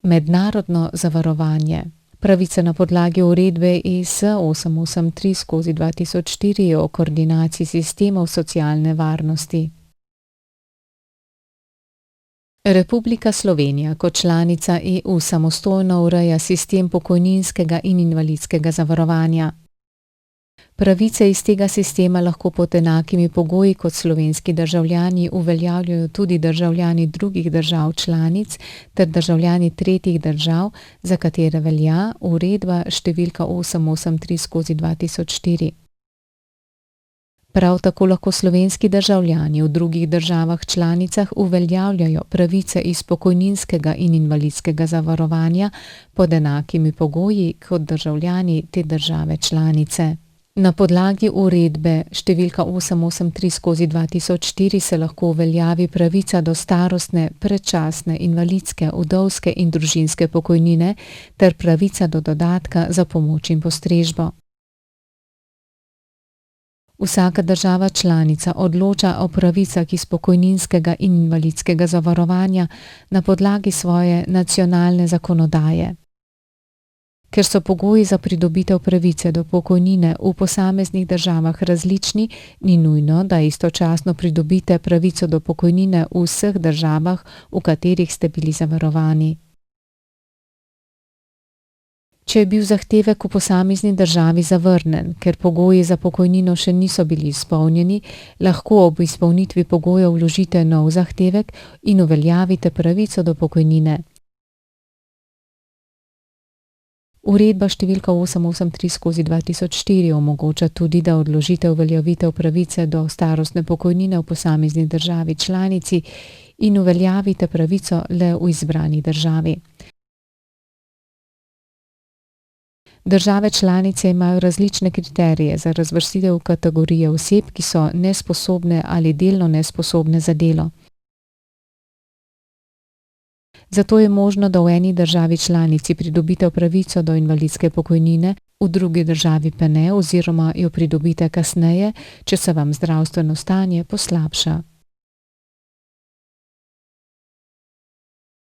Mednarodno zavarovanje. Pravica na podlagi uredbe ES 883/2004 o koordinaciji sistemov socialne varnosti. Republika Slovenija kot članica EU samostojno ureja sistem pokojninskega in invalidskega zavarovanja. Pravice iz tega sistema lahko pod enakimi pogoji kot slovenski državljani uveljavljajo tudi državljani drugih držav članic ter državljani tretjih držav, za katere velja uredba številka 883/2004. Prav tako lahko slovenski državljani v drugih državah članicah uveljavljajo pravice iz pokojninskega in invalidskega zavarovanja pod enakimi pogoji kot državljani te države članice. Na podlagi uredbe številka 883/2004 se lahko uveljavi pravica do starostne, predčasne, invalidske, vdovske in družinske pokojnine ter pravica do dodatka za pomoč in postrežbo. Vsaka država članica odloča o pravicah iz pokojninskega in invalidskega zavarovanja na podlagi svoje nacionalne zakonodaje. Ker so pogoji za pridobitev pravice do pokojnine v posameznih državah različni, ni nujno, da istočasno pridobite pravico do pokojnine v vseh državah, v katerih ste bili zavarovani. Če je bil zahtevek v posamezni državi zavrnjen, ker pogoji za pokojnino še niso bili izpolnjeni, lahko ob izpolnitvi pogojev vložite nov zahtevek in uveljavite pravico do pokojnine. Uredba številka 883/2004 omogoča tudi, da odložite uveljavitev pravice do starostne pokojnine v posamezni državi članici in uveljavite pravico le v izbrani državi. Države članice imajo različne kriterije za razvrstitev kategorije oseb, ki so nesposobne ali delno nesposobne za delo. Zato je možno, da v eni državi članici pridobite pravico do invalidske pokojnine, v drugi državi pa ne, oziroma jo pridobite kasneje, če se vam zdravstveno stanje poslabša.